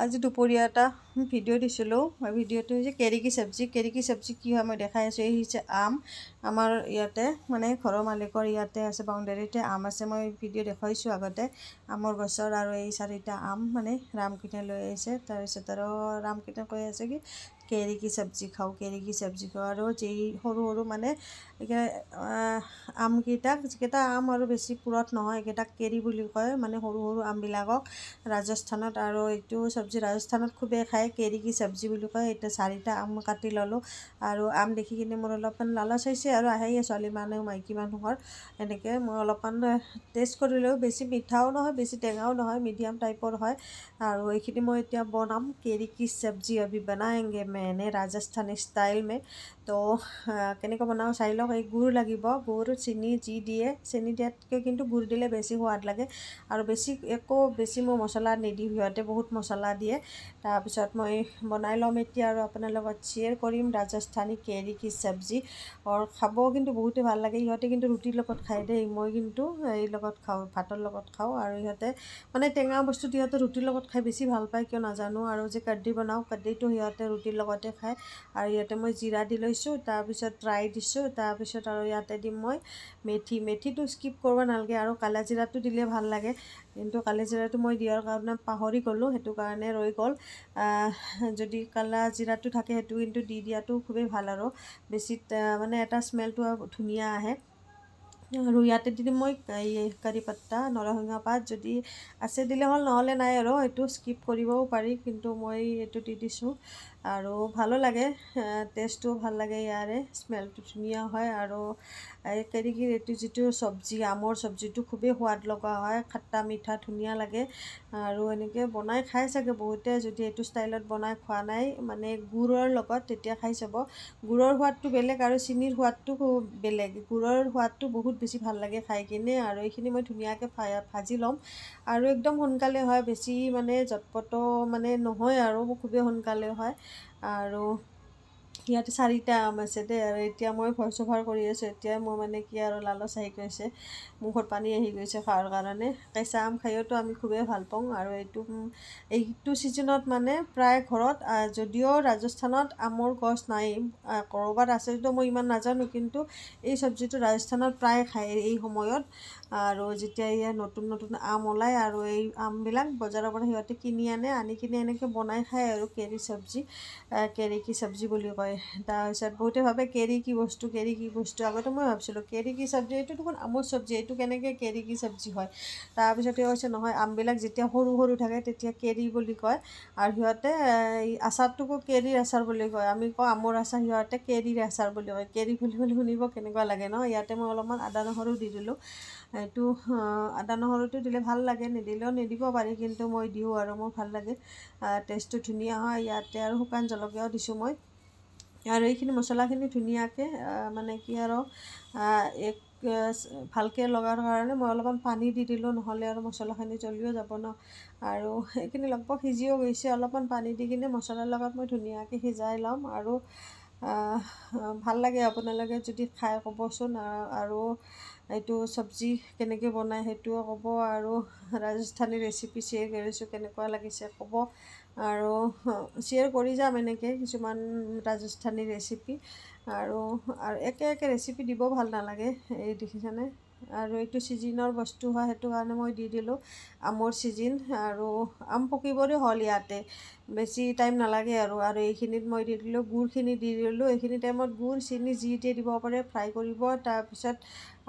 আজি দুপৰীয়া এটা ভিডিঅ' দিছিলোঁ। ভিডিঅ'টো হৈছে কেৰি কি চব্জি। কেৰি কি চব্জি কি হয় মই দেখাই আছোঁ। এই হৈছে আম। আমাৰ ইয়াতে মানে ঘৰৰ মালিকৰ ইয়াতে আছে, বাউণ্ডেৰীতে আম আছে। মই ভিডিঅ' দেখুৱাইছোঁ আগতে আমৰ গছৰ। আৰু এই 4টা আম মানে ৰামকৃষ্ণই লৈ আহিছে। তাৰপিছত আৰু ৰামকৃষ্ণই কৈ আছে কি কেৰি কি চব্জি খাওঁ, কেৰি কি চব্জি খাওঁ। আৰু যি সৰু সৰু মানে আমকেইটাক, যিকেইটা আম আৰু বেছি পুৰঠ নহয়, এইকেইটাক কেৰি বুলি কয়, মানে সৰু সৰু আমবিলাকক। ৰাজস্থানত আৰু এইটো চব্জি ৰাজস্থানত খুবেই খায়, কেৰি কি চব্জি বুলি কয়। এতিয়া 4টা আম কাটি ল'লোঁ। আৰু আম দেখি কিনে মোৰ অলপমান লালচ হৈছে আৰু আহেই ছোৱালী মানুহ মাইকী মানুহৰ এনেকৈ মই অলপমান টেষ্ট কৰিলোঁ। বেছি মিঠাও নহয়, বেছি টেঙাও নহয়, মিডিয়াম টাইপৰ হয়। আৰু এইখিনি মই এতিয়া বনাম। কেৰি কি চব্জি अभी बनाएंगे मैंने राजस्थानी स्टाइल में। তো কেনেকৈ বনাওঁ চাই লওক। এই গুড় লাগিব, গুড় চেনি যি দিয়ে, চেনি দিয়াতকৈ কিন্তু গুড় দিলে বেছি সোৱাদ লাগে। আৰু বেছি মই মছলা নিদিওঁ, সিহঁতে বহুত মছলা দিয়ে। তাৰপিছত মই বনাই ল'ম এতিয়া আৰু আপোনাৰ লগত শ্বেয়াৰ কৰিম ৰাজস্থানী কেৰি কি চব্জি। আৰু খাব কিন্তু বহুতেই ভাল লাগে। ইহঁতে কিন্তু ৰুটিৰ লগত খায় দেই, মই কিন্তু এই লগত খাওঁ, ভাতৰ লগত খাওঁ। আৰু ইহঁতে মানে টেঙা বস্তুটো ইহঁতে ৰুটিৰ লগত খাই বেছি ভাল পায়, কিয় নাজানো। আৰু যে কাদ্দি বনাওঁ, কাদ্দিটো সিহঁতে ৰুটিৰ লগতে খায়। আৰু ইয়াতে মই জিৰা দি লৈছোঁ, তাৰপিছত ৰাই দিছোঁ, তাৰপিছত আৰু ইয়াতে দিম মই মেথিটো স্কিপ কৰিব নালাগে। আৰু কালা জিৰাটো দিলে ভাল লাগে, কিন্তু কালা জিৰাটো মই দিয়াৰ কাৰণে পাহৰি গ'লোঁ, সেইটো কাৰণে ৰৈ গ'ল। যদি কালা জিৰাটো থাকে সেইটো কিন্তু দি দিয়াটো খুবেই ভাল, আৰু বেছি মানে এটা স্মেলটো ধুনীয়া আহে। আৰু ইয়াতে দি দিম মই এই কাৰি পাত্তা, নৰসিংহ পাত, যদি আছে দিলে হ'ল, নহ'লে নাই আৰু এইটো স্কিপ কৰিবও পাৰি, কিন্তু মই এইটো দি দিছোঁ। আৰু ভালো লাগে, টেষ্টটো ভাল লাগে, ইয়াৰে স্মেলটো ধুনীয়া হয়। আৰু এই কেৰি কি এইটো যিটো চব্জি, আমৰ চব্জিটো খুবেই সোৱাদ লগা হয়, খট্টা মিঠা ধুনীয়া লাগে। আৰু এনেকৈ বনাই খাই চাগে বহুতে, যদি এইটো ষ্টাইলত বনাই খোৱা নাই মানে গুড়ৰ লগত, তেতিয়া খাই চাব। গুড়ৰ সোৱাদটো বেলেগ আৰু চেনিৰ সোৱাদটো বেলেগ। গুড়ৰ সোৱাদটো বহুত বেছি ভাল লাগে খাই কিনে। আৰু এইখিনি মই ধুনীয়াকৈ ভাজি ল'ম। আৰু একদম সোনকালে হয়, বেছি মানে জটপট মানে নহয়, আৰু খুবেই সোনকালে হয়। আৰু ইয়াতে 4টা আম আছে দেই। আৰু এতিয়া মই ভইচ অভাৰ কৰি আছোঁ, এতিয়া মোৰ মানে কি আৰু লালচ আহি গৈছে, মুখত পানী আহি গৈছে খোৱাৰ কাৰণে। কেঁচা আম খাইওতো আমি খুবেই ভাল পাওঁ। আৰু এইটো ছিজনত মানে প্ৰায় ঘৰত, যদিও ৰাজস্থানত আমৰ গছ নাই, ক'ৰবাত আছে যদিও মই ইমান নাজানো, কিন্তু এই চব্জিটো ৰাজস্থানত প্ৰায় খায় এই সময়ত। আৰু যেতিয়া ইয়াত নতুন নতুন আম ওলায়, আৰু এই আমবিলাক বজাৰৰ পৰা সিহঁতে আনি কিনে এনেকৈ বনাই খায় আৰু কেৰি চব্জি, কেৰি কি চব্জি বুলি কয়। তাৰপিছত বহুতে ভাবে কেৰি কি বস্তু, কেৰি কি বস্তু। আগতে মই ভাবিছিলোঁ কেৰি কি চব্জি, এইটো দেখোন আমৰ চব্জি, এইটো কেনেকৈ কেৰি কি চব্জি হয়। তাৰপিছতে কৈছে নহয়, আমবিলাক যেতিয়া সৰু সৰু থাকে তেতিয়া কেৰি বুলি কয়। আৰু সিহঁতে এই আচাৰটোকো কেৰিৰ আচাৰ বুলি কয়। আমি কওঁ আমৰ আচাৰ, সিহঁতে কেৰিৰ আচাৰ বুলি কয়। কেৰি বুলি শুনিব কেনেকুৱা লাগে ন। ইয়াতে মই অলপমান আদা নহৰু দি দিলোঁ। এইটো আদা নহৰুটো দিলে ভাল লাগে, নিদিলেও নিদিব পাৰি, কিন্তু মই দিওঁ আৰু মোৰ ভাল লাগে, টেষ্টটো ধুনীয়া হয়। ইয়াতে আৰু শুকান জলকীয়াও দিছোঁ মই। আৰু এইখিনি মছলাখিনি ধুনীয়াকৈ মানে কি আৰু ভালকৈ লগাৰ কাৰণে মই অলপমান পানী দি দিলোঁ, নহ'লে আৰু মছলাখিনি জ্বলিও যাব ন। আৰু এইখিনি লগভগ সিজিও গৈছে, অলপমান পানী দি কিনে মছলাৰ লগত মই ধুনীয়াকৈ সিজাই ল'ম। আৰু ভাল লাগে, আপোনালোকে যদি খাই ক'বচোন। আৰু এইটো চব্জি কেনেকৈ বনায় সেইটোও ক'ব। আৰু ৰাজস্থানী ৰেচিপি শ্বেয়াৰ কৰিছোঁ, কেনেকুৱা লাগিছে ক'ব। আৰু শ্বেয়াৰ কৰি যাম এনেকৈ কিছুমান ৰাজস্থানী ৰেচিপি। আৰু একে ৰেচিপি দিব ভাল নালাগে, এই দেখিছেনে। আৰু এইটো ছিজনৰ বস্তু হয়, সেইটো কাৰণে মই দি দিলোঁ, আমৰ ছিজন। আৰু আম পকিবৰে হ'ল ইয়াতে, বেছি টাইম নালাগে। আৰু এইখিনিত মই দি দিলোঁ, গুড়খিনি দি দিলোঁ। এইখিনি টাইমত গুড় চেনি যি দিয়ে দিব পাৰে, ফ্ৰাই কৰিব। তাৰপিছত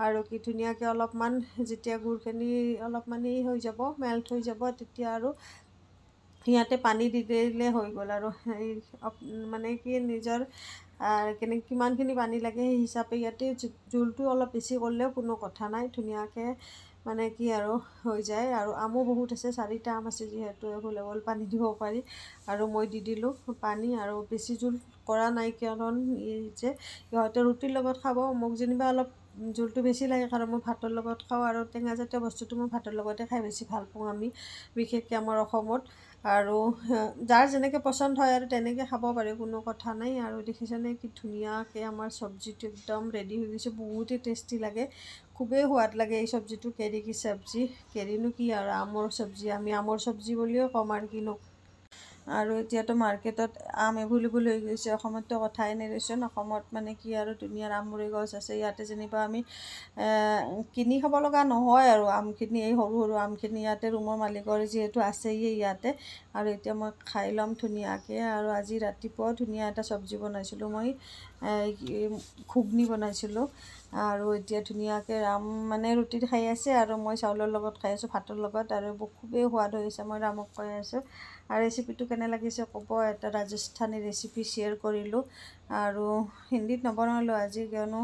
আৰু কি ধুনীয়াকৈ অলপমান যেতিয়া গুড়খিনি অলপমান হৈ যাব, মেল্ট হৈ যাব, তেতিয়া আৰু ইয়াতে পানী দি দিলে হৈ গ'ল। আৰু মানে কি নিজৰ কিমানখিনি পানী লাগে সেই হিচাপে, ইয়াতে জোলটো অলপ বেছি কৰিলেও কোনো কথা নাই, ধুনীয়াকৈ মানে কি আৰু হৈ যায়। আৰু আমো বহুত আছে, 4টা আম আছে যিহেতু এভেইলেবল, পানী দিব পাৰি। আৰু মই দি দিলোঁ পানী। আৰু বেছি জোল কৰা নাই, কাৰণ যে সিহঁতে ৰুটিৰ লগত খাব, মোক যেনিবা অলপ জোলটো বেছি লাগে, কাৰণ মই ভাতৰ লগত খাওঁ। আৰু টেঙাজাতীয় বস্তুটো মই ভাতৰ লগতে খাই বেছি ভাল পাওঁ, আমি বিশেষকৈ আমাৰ অসমত। আৰু যাৰ যেনেকৈ পচন্দ হয় আৰু তেনেকৈ খাব পাৰে, কোনো কথা নাই। আৰু দেখিছেনে কি ধুনীয়াকৈ আমাৰ চব্জিটো একদম ৰেডি হৈ গৈছে, বহুতেই টেষ্টি লাগে, খুবেই সোৱাদ লাগে এই চব্জিটো, কেৰি কি চব্জি। কেৰিনো কি আৰু আমৰ চব্জি, আমি আমৰ চব্জি বুলিও ক'ম, আৰু কিনো। আৰু এতিয়াতো মাৰ্কেটত আম এভেইলেবল হৈ গৈছে। অসমততো কথাই নেদেচোন। অসমত মানে কি আৰু ধুনীয়া আমৰলি গছ আছে। ইয়াতে যেনিবা আমি কিনি খাব লগা নহয় আৰু আমখিনি, এই সৰু সৰু আমখিনি ইয়াতে ৰুমৰ মালিকৰ যিহেতু আছেই ইয়াতে। আৰু এতিয়া মই খাই ল'ম ধুনীয়াকৈ। আৰু আজি ৰাতিপুৱাও ধুনীয়া এটা চব্জি বনাইছিলোঁ মই, ঘুগনি বনাইছিলোঁ। আৰু এতিয়া ধুনীয়াকৈ ৰাম মানে ৰুটি খাই আছে আৰু মই চাউলৰ লগত খাই আছোঁ, ভাতৰ লগত। আৰু খুবেই সোৱাদ হৈছে। মই ৰামক কৈ আছোঁ আৰু ৰেচিপিটো কেনে লাগিছে ক'ব। এটা ৰাজস্থানী ৰেচিপি শ্বেয়াৰ কৰিলোঁ আৰু হিন্দীত নবনালোঁ আজি, কিয়নো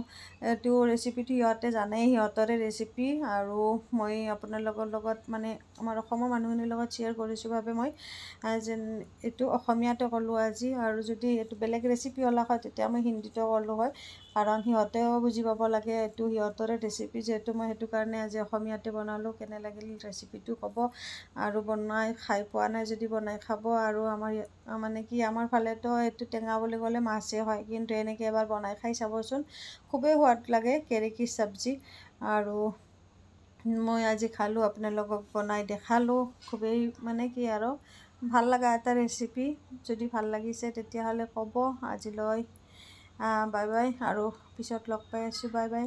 এইটো ৰেচিপিটো সিহঁতে জানেই, সিহঁতৰে ৰেচিপি। আৰু মই আপোনালোকৰ লগত মানে আমাৰ অসমৰ মানুহখিনিৰ লগত শ্বেয়াৰ কৰিছোঁ বাবে মই যেন এইটো অসমীয়াতে ক'লোঁ আজি। আৰু যদি এইটো বেলেগ ৰেচিপি হ'লা হয় তেতিয়া মই হিন্দীতো ক'লোঁ হয়, কাৰণ সিহঁতেও বুজি পাব লাগে, এইটো সিহঁতৰে ৰেচিপি যিহেতু। মই সেইটো কাৰণে আজি অসমীয়াতে বনালোঁ। কেনে লাগিল ৰেচিপিটো ক'ব। আৰু বনাই খাই পোৱা নাই যদি বনাই খাব। আৰু আমাৰ মানে কি আমাৰ ফালেতো এইটো টেঙা বুলি ক'লে মাছেই হয়, কিন্তু এনেকৈ এবাৰ বনাই খাই চাবচোন, খুবেই সোৱাদ লাগে কেৰেকীৰ চব্জি। আৰু মই আজি খালোঁ, আপোনালোকক বনাই দেখালোঁ। খুবেই মানে কি আৰু ভাল লগা এটা ৰেচিপি। যদি ভাল লাগিছে তেতিয়াহ'লে ক'ব। আজিলৈ বাই বাই, আৰু পিছত লগ পাই আছোঁ। Bye bye.